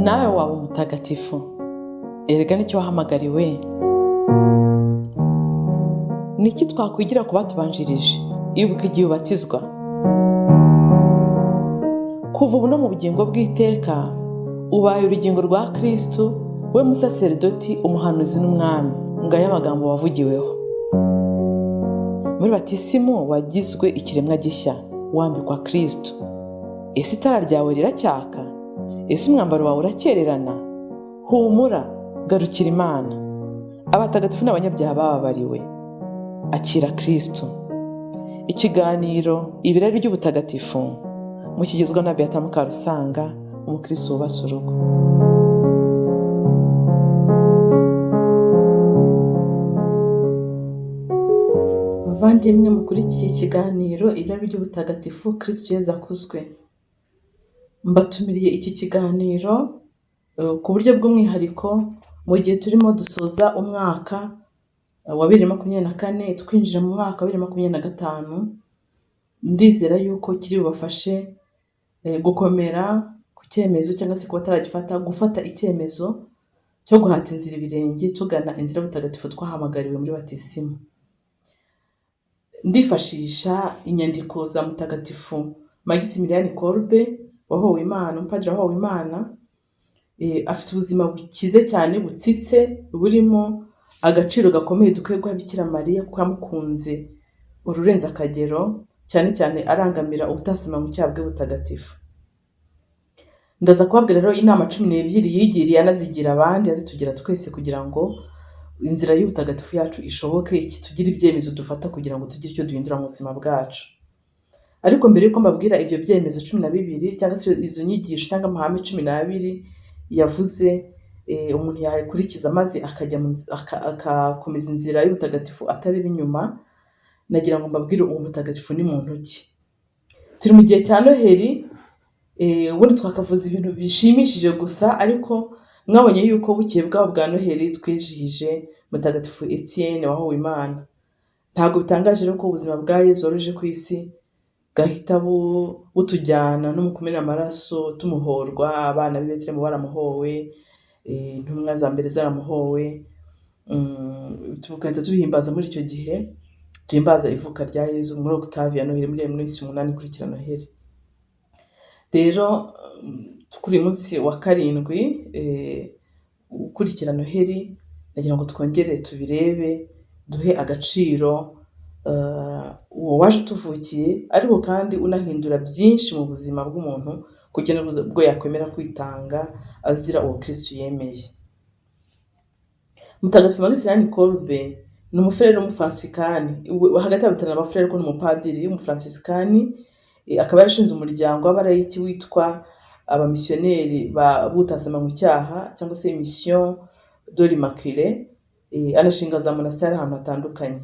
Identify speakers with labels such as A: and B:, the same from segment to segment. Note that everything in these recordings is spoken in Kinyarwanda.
A: nawe waba umutagatifu. Erega nicyo wahamagariwe. Niki twakwigira ku batubanjirije? Ibuka igihe ubatizwa. Kuva ubu no mu bugingo bw'iteka ubaye urugingo rwa Kristo, we musaserdoti, umuhanuzi n'umwami. Ngaya amagambo wavugiweho. Muri batisimu wagizwe ikiremwa gishya, wambikwa Kristo. Ese itara ryawe riracyaka? Ese umwambaro wawe urakererana? Humura, garukira Imana. Abatagatifu n'abanyabyaha bababariwe. Akira Kristo. Ikiganiro ibirari by'ubutagatifu mukigizwa na Beata Mukarusanga, umukristo wubase urugo. Bavandimwe mukurikiye ikiganiro ibirari by'ubutagatifu, Kristo Yezu akuzwe. Mbatumiriye iki kiganiro ku buryo bw'umwihariko mu gihe turimo dusoza umwaka wa 2024 twinjira mu mwaka wa 2025. Ndizera yuko kiri bubafashe gukomera ku cyemezo cyangwa se kuba ataragifata, gufata icyemezo cyo guhata inzira ibirenge tugana inzira y'ubutagatifu twahamagariwe muri batisimu. Ndifashisha inyandiko za mutagatifu Maximilian Kolbe wahowe Imana, umupadiri wahowe Imana. Afite ubuzima bukize cyane, butsitse, burimo agaciro gakomeye dukwiye guha Bikira Mariya kuko yamukunze ururenza akagero, cyane cyane arangamira ubutasema mu cyaha bwe butagatifu. Ndaza kubabwira rero inama 12 yigiriye, anazigira abandi, azitugira twese kugira ngo inzira y'ubutagatifu yacu ishoboke, tugira ibyemezo dufata kugira ngo tugire icyo duhindura mu buzima bwacu. Ariko mbere yuko mbabwira ibyo byemezo 12 cyangwa se izo nyigisho cyangwa amahame 12 yavuze umuntu yakurikiza maze akajya akakomeza inzira y'ubutagatifu atari binyuma, nagira ngo mbabwire uwo mutagatifu ni muntu ki. Turi mu gihe cya Noheli, ubundi twakavuza ibintu bishimishije gusa, ariko mwabonye yuko bukeye bwaho bwa Noheli twijihije mutagatifu Etienne wahowe Imana. Ntabwo bitangaje rero ko ubuzima bwa Yezu waruje ku isi gahita butujyana no mu kumena amaraso, tumuhorwa. Abana b'i Betelehemu baramuhowe, intumwa za mbere zaramuhowe. Tugahita tubihimbaza muri icyo gihe, duhimbaza ivuka rya Yezu muri Octave ya Noheli, muri minsi 8 ikurikira Noheli. Rero kuri munsi wa 7 ukurikira Noheli, nagira ngo twongere tubirebe, duhe agaciro uwo waje tuvukiye, ariko kandi unahindura byinshi mu buzima bw'umuntu kugira ngo yakwemera kwitanga azira uwo Kristo yemeye. Mutagatifu Maximilian Kolbe ni umufrere w'umufransikani, hagati y'abatana abafrere ko ni umupadiri w'umufransikani. Akaba yarashinze umuryango w'abarayiki witwa abamisiyoneri butasema mu cyaha cyangwa se mission de l'Immaculée. Anashinga za monasteri ahantu hatandukanye.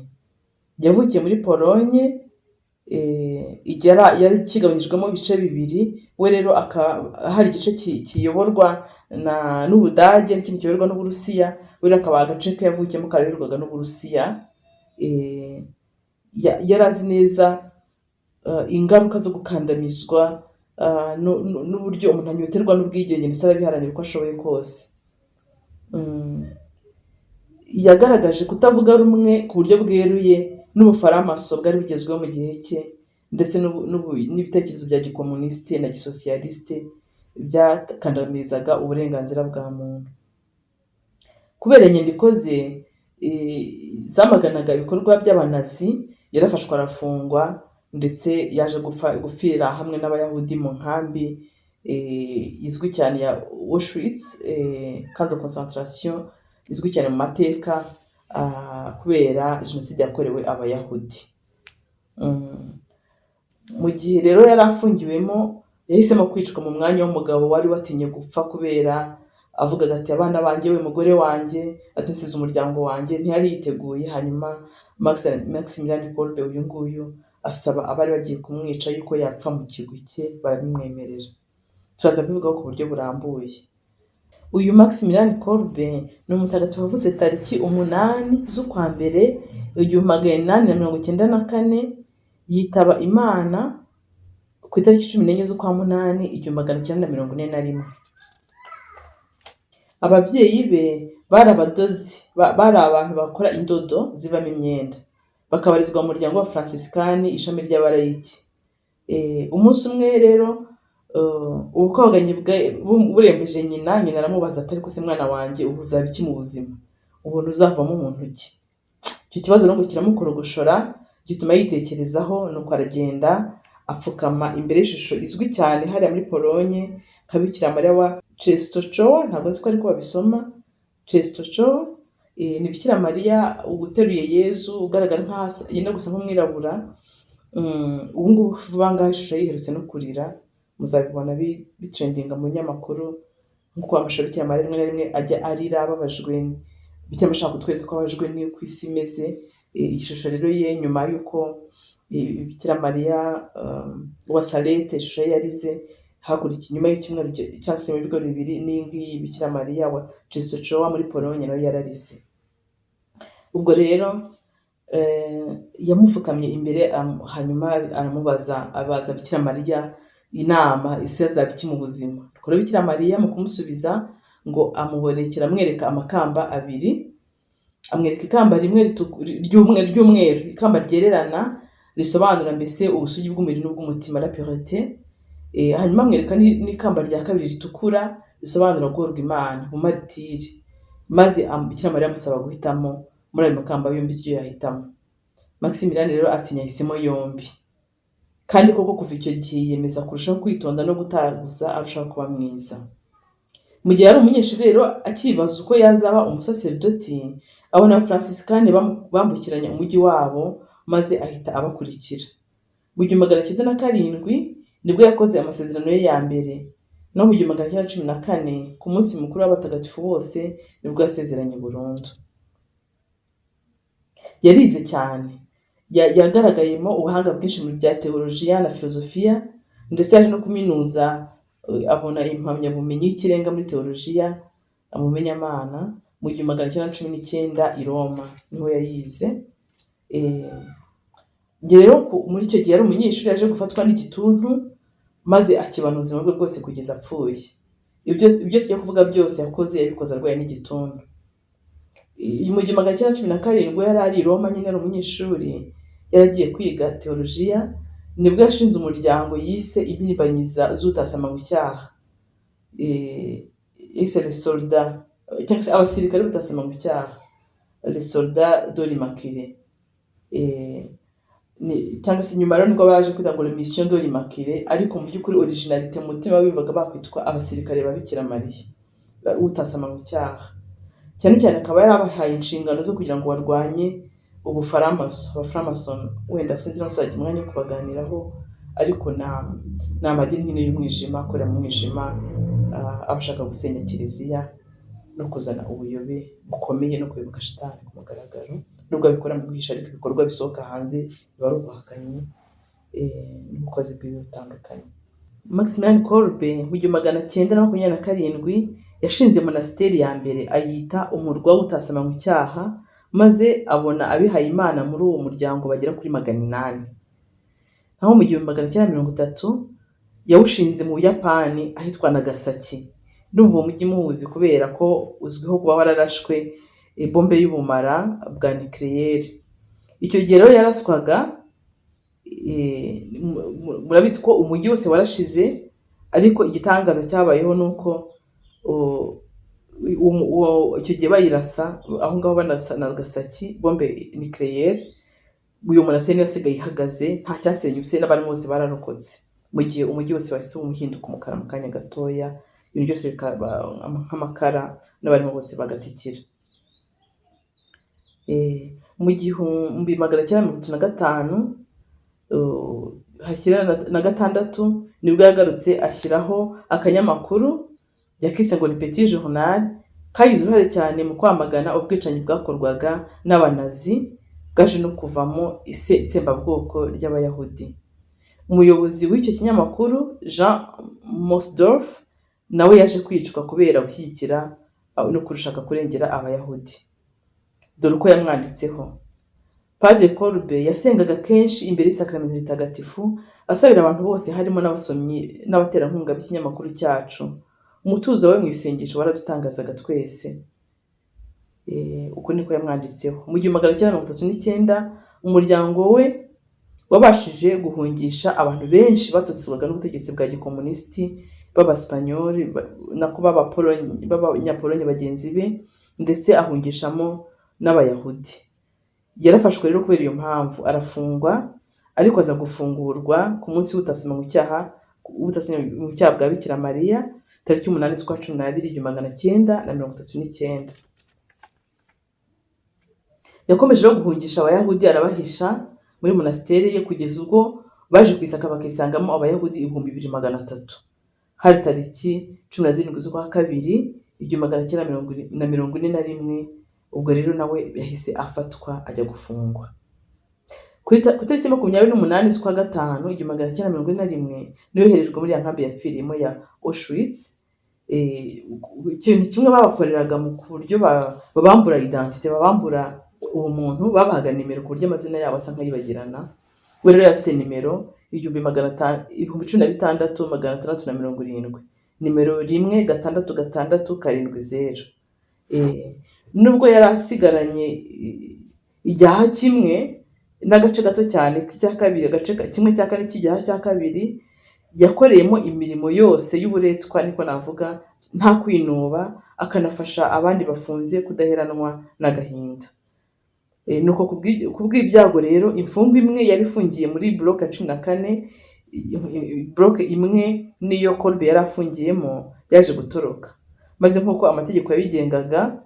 A: Yavukiye muri Pologne, yari kigabanyijwemo ibice bibiri. We rero hari igice kiyoborwa n'Ubudage n'ikindi kiyoborwa n'Uburusiya. We rero akaba agace ke yavukiyemo kayoborwaga n'Uburusiya. Yari azi neza ingaruka zo gukandamizwa n'uburyo umuntu anyoterwa n'ubwigenge ndetse arabiharanira uko ashoboye kose. Yagaragaje kutavuga rumwe ku buryo bweruye n'ubufaramaso bwari bugezweho mu gihe cye, ndetse n'ibitekerezo bya gikomunisite na gisosiyaliste byakandamizaga uburenganzira bwa muntu. Kubera inyandiko ze zamaganaga ibikorwa by'abanazi, yarafashwe arafungwa, ndetse yaje gupfira hamwe n'abayahudi mu nkambi izwi cyane ya Auschwitz, camp de concentration izwi cyane mu mateka kubera jenoside yakorewe abayahudi. Mu gihe rero yari afungiwemo, yahisemo kwicwa mu mwanya w'umugabo wari watinye gupfa, kubera avugaga ati abana banjye, we mugore wanjye, ati nsize umuryango wanjye. Ntiyari yiteguye. Hanyuma Maximilian Kolbe uyu nguyu asaba abari bagiye kumwica yuko yapfa mu kigwi cye, barabimwemerera. Turaza kubivugaho ku buryo burambuye. Uyu Maximilian Kolbe ni umutagatifu wavuze tariki 8 z'ukwa mbere 1894, yitaba Imana ku itariki 14 z'ukwa munani 1941. Ababyeyi be bari abadozi, bari abantu bakora indodo zivamo imyenda, bakabarizwa mu muryango wa Fransisikani ishami ry'abarayiki. Umunsi umwe rero ubukobanyi burembeje nyina aramubaza ati ariko se mwana wanjye ubu uzaba iki mu buzima, ubuntu uzavamo muntu ki? Icyo kibazo rero ngo kiramukorogoshora gituma yitekerezaho, nuko aragenda apfukama imbere y'ishusho izwi cyane hariya muri Polonye nka Bikira Mariya wa Częstochowa, ntabwo nzi ko ariko babisoma Częstochowa. Ni Bikira Mariya uteruye Yezu ugaragara nk'aho yenda gusa nk'umwirabura. Ubu ngubu vuba ngaha ishusho yiherutse no kurira, muzabibona bitrendinga mu binyamakuru, nk'uko amashusho Bikira Mariya rimwe na rimwe ajya arira ababajwe, Bikira Mariya ashaka kutwereka ko ababajwe n'uko isi imeze. Iyi shusho rero ye nyuma y'uko Bikira Mariya wa Salete ishusho ye yarize, hakurikiye nyuma y'icyumweru cyangwa se mu bigo bibiri n'iyi ngiyi Bikira Mariya wa Częstochowa muri Polonye nawe yararize. Ubwo rero yamupfukamye imbere, hanyuma abaza Bikira Mariya inama isi yazaba iki mu buzima. Rero Bikira Mariya mu kumusubiza ngo amubonekera amwereka amakamba abiri, amwereka ikamba rimwe ry'umweru, ikamba ryererana risobanura mbese ubusugi bw'umubiri n'ubw'umutima, la pureté. Hanyuma amwereka n'ikamba rya kabiri ritukura risobanura guhorwa Imana, umaritiri. Maze Bikira Mariya amusaba guhitamo muri ayo makamba yombi iryo yahitamo. Maximilian rero ati yahisemo yombi, kandi koko kuva icyo gihe yiyemeza kurushaho kwitonda no gutaguza arushaho kuba mwiza. Mu gihe yari umunyeshuri rero akibaza uko yazaba umusaserdoti, abona Abafransisikani bambukiranya umujyi wabo maze ahita abakurikira. Mu 1907 nibwo yakoze amasezerano ye ya mbere, no mu 1914 ku munsi mukuru w'abatagatifu bose nibwo yasezeranye burundu. Yarize cyane, yagaragayemo ubuhanga bwinshi mu bya teolojiya na filozofiya, ndetse yaje no kuminuza, abona impamyabumenyi y'ikirenga muri teolojiya mu Bumenyamana mu 1919 i Roma, niho yayize. Rero muri icyo gihe yari umunyeshuri yaje gufatwa n'igituntu, maze akibana ubuzima bwe bwose kugeza apfuye. Ibyo tujya kuvuga byose yakoze yabikoze arwaye n'igituntu. Mu 1917 yari ari i Roma, nyine ari umunyeshuri yaragiye kwiga teolojiya, nibwo yashinze umuryango yise impirimbanyiza z'utasama mu cyaha, yise les soldats cyangwa se abasirikare b'utasama mu cyaha, les soldats de l'Immaculée. Cyangwa se nyuma rero nibwo baje kwita ngo mission de l'Immaculée, ariko mu by'ukuri originalité mu mutima bimvaga bakwitwa abasirikare ba Bikira Mariya utasama mu cyaha. Cyane cyane akaba yarabahaye inshingano zo kugira ngo barwanye abaframason. Wenda sinzi n'uzajya umwanya wo kubaganiraho, ariko ni amadini nyine y'umwijima akorera mu mwijima, abashaka gusenya kiliziya no kuzana ubuyobe bukomeye no kwibuka shitani ku mugaragaro. Nubwo abikora mu guhisha, ariko ibikorwa bisohoka hanze biba ari ubuhakanyi n'ubukozi bw'ibi butandukanye. Maximilian Kolbe mu 1927 yashinze monasteri ya mbere ayita umurwa w'utasama mu cyaha, maze abona abihaye Imana muri uwo muryango bagera kuri 800. Naho mu 1930 yawushinze mu Buyapani ahitwa Nagasaki. Ndumva uwo mujyi muwuzi kubera ko uzwiho kuba wararashwe bombe y'ubumara bwa nucléaire. Icyo gihe rero yaraswaga, murabizi ko umujyi wose warashize, ariko igitangaza cyabayeho nuko icyo gihe bayirasa aho ngaho banasa Nagasaki bombe nucléaire, uyu monasteri yasigaye ihagaze, nta cyasenyutse, n'abantu bose bararokotse. Mu gihe umujyi wose wahise umuhinduka umukara mu kanya gatoya, ibintu byose bikaba nk'amakara, n'abantu bose bagatikira. Mu 1935 nibwo yagarutse ashyiraho akanyamakuru yakise ngo ni Petit Journal, kagize uruhare cyane mu kwamagana ubwicanyi bwakorwaga n'abanazi, bwaje no kuvamo itsembabwoko ry'abayahudi. Umuyobozi w'icyo kinyamakuru Jean Mosdorf nawe yaje kwicwa kubera gushyigikira no kurushaka kurengera abayahudi. Dore uko yamwanditseho: Padre Kolbe yasengaga kenshi imbere y'isakramento ritagatifu, asabira abantu bose harimo n'abasomyi n'abaterankunga b'ikinyamakuru cyacu umutuzo we mu isengesho waradutangazaga twese. Uko niko yamwanditseho. Mu 1939 umuryango we wabashije guhungisha abantu benshi batotezwaga n'ubutegetsi bwa gikomunisiti b'Abasipanyoli nako b'Abanyapolonye bagenzi be, ndetse ahungishamo n'Abayahudi. Yarafashwe rero kubera iyo mpamvu arafungwa, ariko aza gufungurwa ku munsi w'utasama mu cyaha bwa Bikira Mariya tariki 8 z'ukwa 12 1939. Yakomeje no guhungisha Abayahudi arabahisha muri monasteri ye kugeza ubwo baje kwisaka bakisangamo Abayahudi 2300. Hari tariki 17 z'ukwa 2 1941. Ubwo rero nawe yahise afatwa ajya gufungwa. Ku itariki 28 z'ukwa 5 1941 niyo yoherejwe muri ya nkambi ya filimo ya Auschwitz. Ikintu kimwe babakoreraga mu buryo babambura identite, babambura ubumuntu, babahaga nimero ku buryo amazina yabo asa nk'ayibagirana. We rero yafite nimero 15670, nimero 16670. Nubwo yari asigaranye ijyaha kimwe n'agace gato cyane cya kabiri, agace kimwe cya kane cy'ijyaha cya kabiri, yakoreyemo imirimo yose y'uburetwa, niko navuga, nta kwinuba, akanafasha abandi bafunze kudaheranwa n'agahinda. Nuko kubw'ibyago rero imfungwa imwe yari ifungiye muri bloke 14, bloke imwe niyo Kolbe yari afungiyemo yaje gutoroka, maze nk'uko amategeko yabigengaga,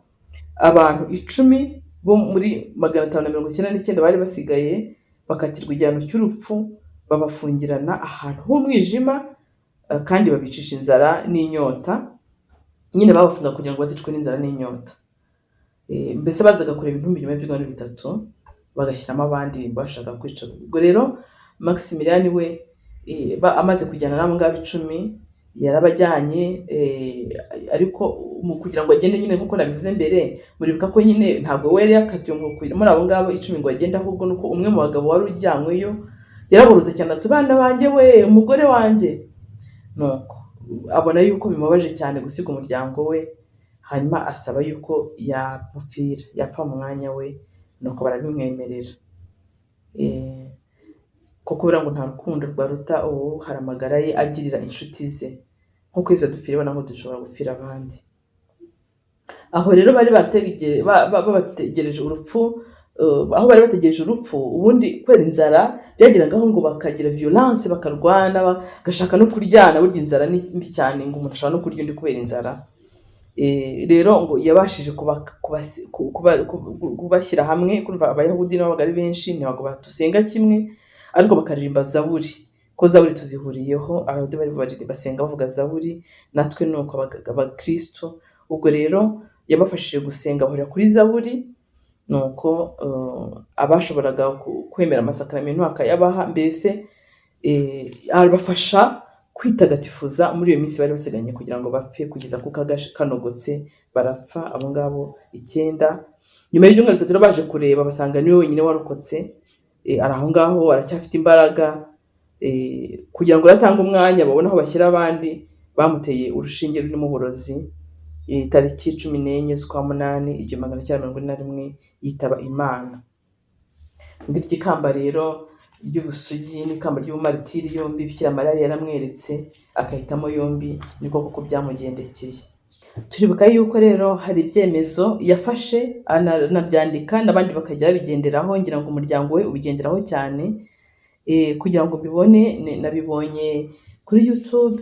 A: abantu 10 bo muri 599 bari basigaye bakatirwa igihano cy'urupfu, babafungirana ahantu h'umwijima, kandi babicisha inzara n'inyota. Nyine babafunga kugira ngo bazicwe n'inzara n'inyota. Mbese bazaga kureba ibintu by'ibyumweru 3 bagashyiramo abandi bashaka kwica. Ubwo rero Maximilian we amaze kujyana nabo ngabo 10 yarabajyanye, ariko kugira ngo agende nyine nkuko nabivuze mbere, muribuka ko nyine ntabwo we yari yakatiwe ngo muri abo ngabo 10 ngo agende, ahubwo nuko umwe mu bagabo wari ujyanyweyo yaraburuze cyane ati bana banjye we, umugore wanjye. Nuko abona yuko bimubaje cyane gusiga umuryango we, hanyuma asaba yuko yapfira, yapfa mu mwanya we, nuko barabimwemerera. Kuko bira ngo nta rukundo rwaruta hari amagara ye agirira inshuti ze, nkuko izo dupfira bona ngo dushobora gupfira abandi. Aho rero bari bategereje urupfu, aho bari bategereje urupfu, ubundi kwera inzara byagiragaho ngo bakagira violence, bakarwana, bagashaka no kuryana. Burya inzara ni mbi cyane, ngo umuntu ashobora no kurya undi kubera inzara. Rero ngo yabashije kubashyira hamwe. Kumva Abayahudi n'abaga ari benshi, ntabwo batusenga kimwe, ariko bakaririmba Zaburi, ko Zaburi tuzihuriyeho. Abayahudi bari basenga bavuga Zaburi, natwe nuko abakristo. Ubwo rero yabafashije gusenga bahurira kuri Zaburi, nuko abashoboraga kwemera amasakaramentu akayabaha. Mbese abafasha kwitagatifuza muri iyo minsi bari basiganye kugira ngo bapfe, kugeza ku kanogotse barapfa abo ngabo 9. Nyuma y'ibyumweru 3 baje kureba basanga niwe wenyine warokotse, ari aho ngaho aracyafite imbaraga, kugira ngo ratanga umwanya babone aho bashyira abandi. Bamuteye urushinge rurimo uburozi tariki 14 z'ukwa 8 1941 yitaba Imana. Ngiryo ikamba rero ry'ubusugi n'ikamba ry'ubumaritiri yombi Bikira Mariya yaramweretse, akahitamo yombi, niko kuko byamugendekeye. Turibuka yuko rero hari ibyemezo yafashe anabyandika, n'abandi bakajya babigenderaho. Ngira ngo umuryango we ubigenderaho cyane, kugira ngo mbibone nabibonye kuri YouTube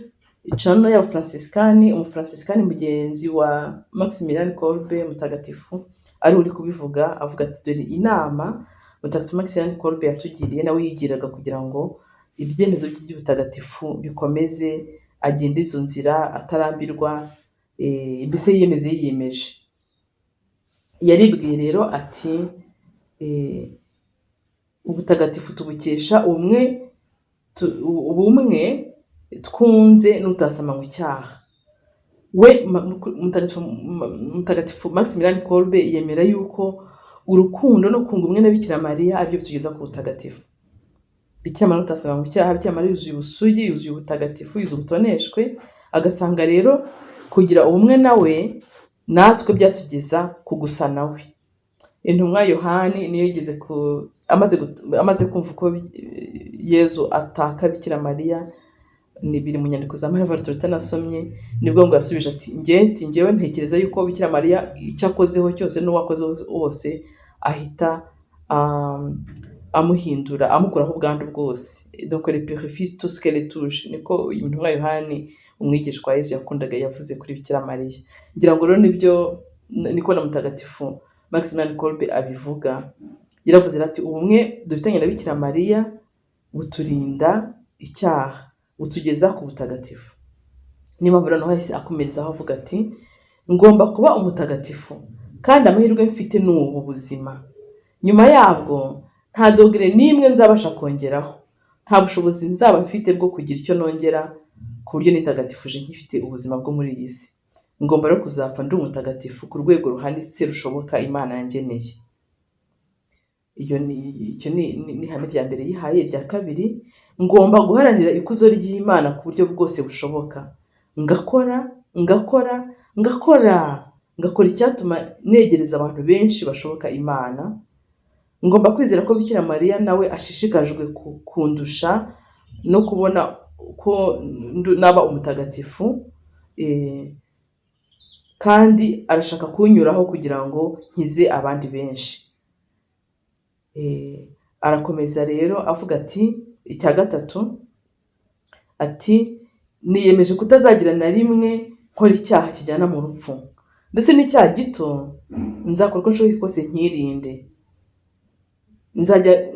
A: channel ya Franciscani, umufranciscani mugenzi wa Maximilian Kolbe mutagatifu, ari uri kubivuga, avuga ati dore inama Mutagatifu Maximilian Kolbe yatugiriye, nawe yigiraga kugira ngo ibyemezo by'ubutagatifu bikomeze, agende izo nzira atarambirwa, mbese yiyemeje. Yaribwiye rero ati ubutagatifu tubukesha ubumwe twunze n'utasama mu cyaha. We Mutagatifu Maximilian Kolbe yemera yuko urukundo no kunga umwe na Bikira Mariya aribyo bitugeza ku butagatifu. Bikira Mariya utasama mu cyaha, Bikira Mariya yuzuye ubusugi, yuzuye ubutagatifu, yuzuye ubutoneshwe, agasanga rero kugira ubumwe nawe natwe byatugeza ku gusa nawe. Intumwa Yohani niyo yigeze amaze kumva uko Yezu ataka Bikira Mariya, biri mu nyandiko za Maria Valtorta nasomye, nibwo ngo yasubije ati njyewe ntekereza yuko Bikira Mariya icyo akozeho cyose n'uwakoze wose ahita amuhindura, amukuraho ubwandu bwose. Donc elle purifie tout ce qu'elle touche, niko intumwa Yohani umwigishwa wa Yezu yakundaga yavuze kuri Bikira Mariya. Ngira ngo rero niko na Mutagatifu Maximilian Kolbe abivuga. Yaravuze ati ubumwe dufitanye na Bikira Mariya buturinda icyaha, butugeza ku butagatifu. Niyo mpamvu rero hahise akomerezaho avuga ati ngomba kuba umutagatifu kandi amahirwe mfite ni ubu buzima. Nyuma yabwo nta dogere n'imwe nzabasha kongeraho, nta bushobozi nzaba mfite bwo kugira icyo nongera ku buryo nitagatifuje nkifite ubuzima bwo muri iyi si. Ngomba rero kuzapfa ndi umutagatifu ku rwego ruhanitse rushoboka Imana yangeneye. Icyo ni ihame rya mbere yihaye. Irya kabiri, ngomba guharanira ikuzo ry'Imana ku buryo bwose bushoboka. Ngakora icyatuma negereza abantu benshi bashoboka Imana. Ngomba kwizera ko Bikira Mariya nawe ashishikajwe kundusha no kubona ko naba umutagatifu, kandi arashaka kunyuraho kugira ngo nkize abandi benshi. Arakomeza rero avuga ati icya gatatu, ati niyemeje kutazagira na rimwe nkora icyaha kijyana mu rupfu, ndetse n'icyaha gito nzakora uko nshoboye kose nkirinde.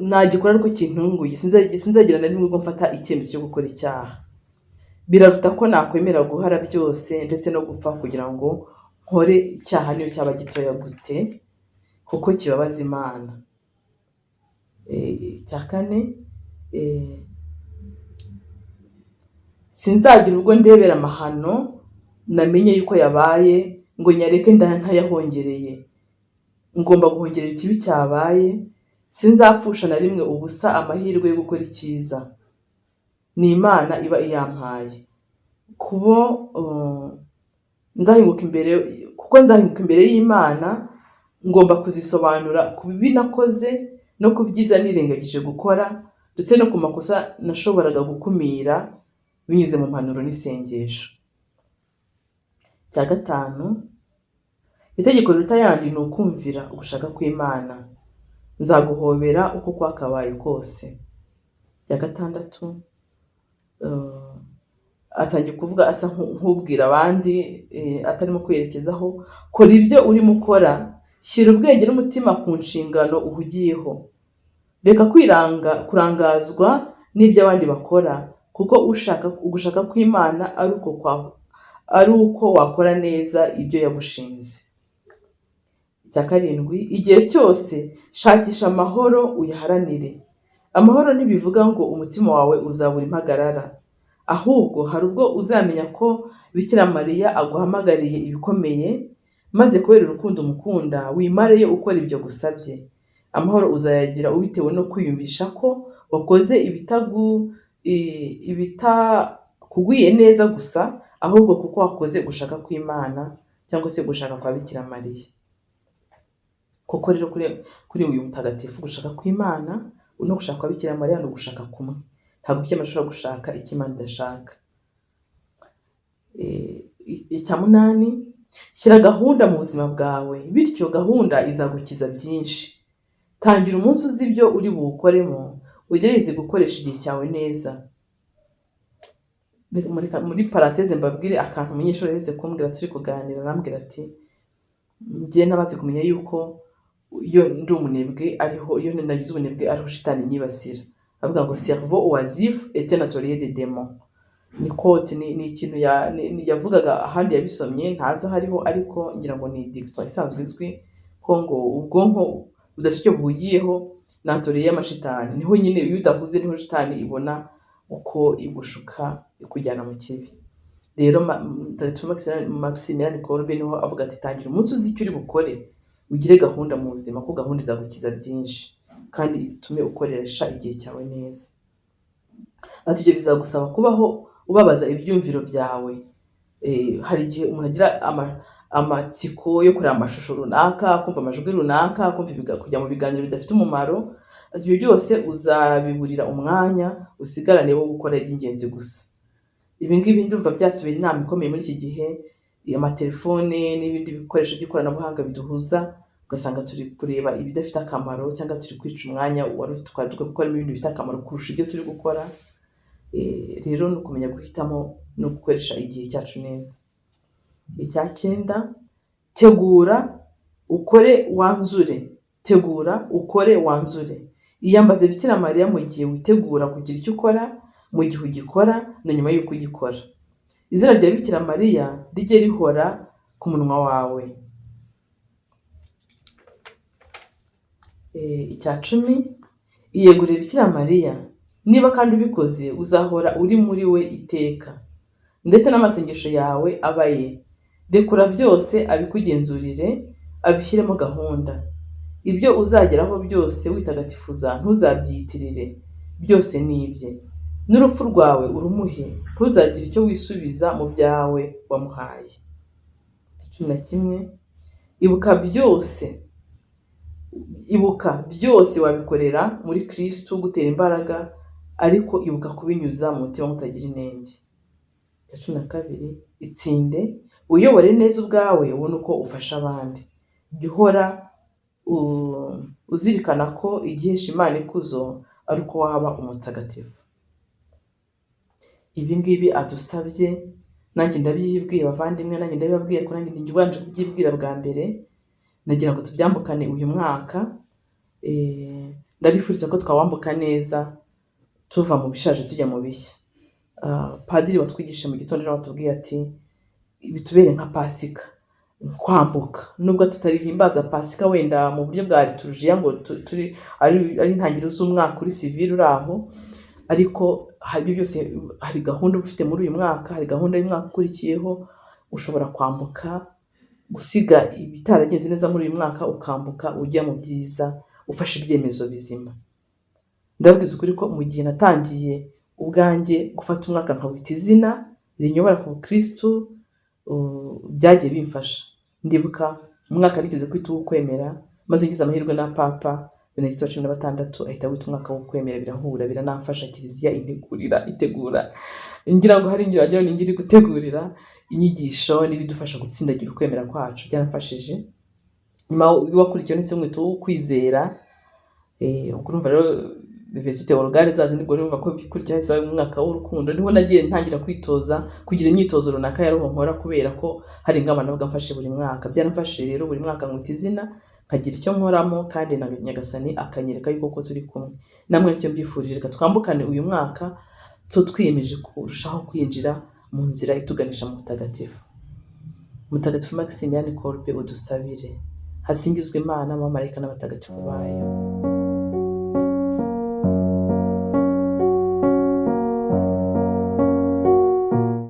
A: Nagikora ariko kintunguye, sinzagira na rimwe ubwo mfata icyemezo cyo gukora icyaha. Biraruta ko nakwemera guhara byose ndetse no gupfa kugira ngo nkore icyaha niyo cyaba gitoya gute, kuko kibabaza Imana. Icya kane, sinzagira ubwo ndebera amahano namenye yuko yabaye ngo nyareke ntayahongereye. Ngomba guhongerera ikibi cyabaye, sinzapfusha na rimwe ubusa amahirwe yo gukora icyiza. Ni Imana iba iyampaye. Nzahinguka imbere y'Imana, ngomba kuzisobanura ku bibi nakoze no ku byiza nirengagije gukora, ndetse no ku makosa nashoboraga gukumira binyuze mu mpanuro n'isengesho. Icya gatanu, itegeko riruta ayandi ni ukumvira ugushaka kw'Imana. Nzaguhobera uko kwakabaye kose. Icya gatandatu, atangiye kuvuga asa nk'ubwira abandi, atarimo kwerekezaho, kora ibyo urimo ukora, shyira ubwenge n'umutima ku nshingano uhugiyeho. Reka kurangazwa n'ibyo abandi bakora, kuko ugushaka kw'Imana ari uko wakora neza ibyo yagushinze. Icya karindwi, igihe cyose shakisha amahoro uyaharanire. Amahoro ntibivuga ngo umutima wawe uzabura impagarara, ahubwo hari ubwo uzamenya ko Bikira Mariya aguhamagariye ibikomeye, maze kubera urukundo umukunda wimareye ukora ibyo gusabye. Amahoro uzayagira ubitewe no kwiyumvisha ko wakoze ibitakugwiye neza gusa, ahubwo kuko wakoze gushaka kw'Imana cyangwa se gushaka kwa Bikira Mariya. Kuko rero kuri uyu mutagatifu gushaka kw'Imana no gushaka kwa Bikira Mariya ni ugushaka kumwe. Ntabwo icyo ashobora gushaka icyo Imana idashaka. Icya munani, shyira gahunda mu buzima bwawe, bityo gahunda izagukiza byinshi. Tangira umunsi uzi ibyo uri buwukoremo, ugerageze gukoresha igihe cyawe neza. Muri parenthèse mbabwire akantu umunyeshuri yahise kumbwira turi kuganira, arambwira ati njye namaze kumenya yuko iyo ndi umunebwe iyo nagize ubunebwe ariho shitani nyibasira. Avuga ngo cerveau oisif est un atelier de démons. Ni quote, ni ikintu yavugaga ahandi yabisomye ntaza hariho, ariko ngira ngo ni dicton isanzwe izwi ko ngo ubwonko budafite icyo buhugiyeho ni atelier y'amashitani. Niho nyine iyo udahuze niho shitani ibona uko igushuka ikujyana mu kibi. Rero Maximilian Kolbe niho avuga ati tangira umunsi uzi icyo uri bukore, ugire gahunda mu buzima, ko gahunda izagukiza byinshi kandi itume ukoresha igihe cyawe neza. Ati ibyo bizagusaba kubaho ubabaza ibyumviro byawe, Hari igihe umuntu agira amatsiko yo kureba amashusho runaka, kumva amajwi runaka, kujya mu biganiro bidafite umumaro, ibyo byose uzabiburira umwanya usigarane wo gukora iby'ingenzi gusa. Ibi ngibi ndumva byatubera inama ikomeye muri iki gihe, amatelefone n'ibindi bikoresho by'ikoranabuhanga biduhuza, ugasanga turi kureba ibidafite akamaro cyangwa turi kwica umwanya wari ufite twari dukwiye gukoramo ibintu bifite akamaro kurusha ibyo turi gukora. Rero ni ukumenya guhitamo no gukoresha igihe cyacu neza. Icya 9, tegura ukore wanzure. Tegura ukore wanzure. Iyambaze Bikira Mariya mu gihe witegura kugira icyo ukora, mu gihe ugikora na nyuma y'uko ugikora. Izina rya Bikira Mariya rijye rihora ku munwa wawe. Icya 10, iyegurire Bikira Mariya. Niba kandi ubikoze uzahora uri muri we iteka, ndetse n'amasengesho yawe aba ye. Rekura byose abikugenzurire, abishyiremo gahunda. Ibyo uzageraho byose witagatifuza ntuzabyiyitirire, byose ni ibye. N'urupfu rwawe urumuhe, ntuzagire icyo wisubiza mu byawe wamuhaye. 11, ibuka byose wabikorera muri Kristo gutera imbaraga, ariko ibuka kubinyuza mu mutima mutagira inenge. 12, itsinde, uyobore neza ubwawe ubone uko ufasha abandi. Jya uhora uzirikana ko igihesha Imana ikuzo ari uko waba umutagatifu. Ibi ngibi adusabye nanjye ndabyibwiye bavandimwe, nanjye ndabibabwiye ko nanjye ndi ubanje kubyibwira bwa mbere. Nagira ngo tubyambukane uyu mwaka, ndabifuriza ko twawambuka neza tuva mu bishaje tujya mu bishya. Padiri watwigishe mu gitondo watubwiye ati bitubere nka Pasika, kwambuka. Nubwo tutarihimbaza Pasika wenda mu buryo bwa liturujia ngo ari intangiriro z'umwaka uri civil uri aho, ariko hari byose, hari gahunda ufite muri uyu mwaka, hari gahunda y'umwaka ukurikiyeho. Ushobora kwambuka, gusiga ibitaragenze neza muri uyu mwaka, ukambuka ujya mu byiza ufashe ibyemezo bizima. Ndababwiza ukuri ko mu gihe natangiye ubwanjye gufata umwaka nkawita izina rinyobora ku Kristo, byagiye bimfasha. Ndibuka umwaka nigeze kwita uw'ukwemera, maze ngize amahirwe na Papa Benedicto wa 16 ahita wita umwaka w'ukwemera, birahura, biranamfasha. Kiliziya itegura, ngira ngo hari ingiro wagira ngo ngiri gutegurira inyigisho n'ibidufasha gutsindagira ukwemera kwacu, byaramfashije. Nyuma wakurikiyeho n'ise mwito wo kwizera, ubwo urumva rero Université Organe zazi nibwo urumva ko bikurikira hise mu mwaka w'urukundo. Niho nagiye ntangira kwitoza kugira imyitozo runaka ya roho nkora, kubera ko hari ingamba navuga mfashe buri mwaka. Byaramfashije rero buri mwaka mwita izina, nkagira icyo nkoramo, kandi na Nyagasani akanyereka yuko ko turi kumwe. Namwe nicyo mbifurije, reka twambukane uyu mwaka twiyemeje kurushaho kwinjira mu nzira ituganisha mu butagatifu. Mutagatifu Maximilian Kolbe udusabire. Hasingizwe Imana, abamarayika n'abatagatifu bayo.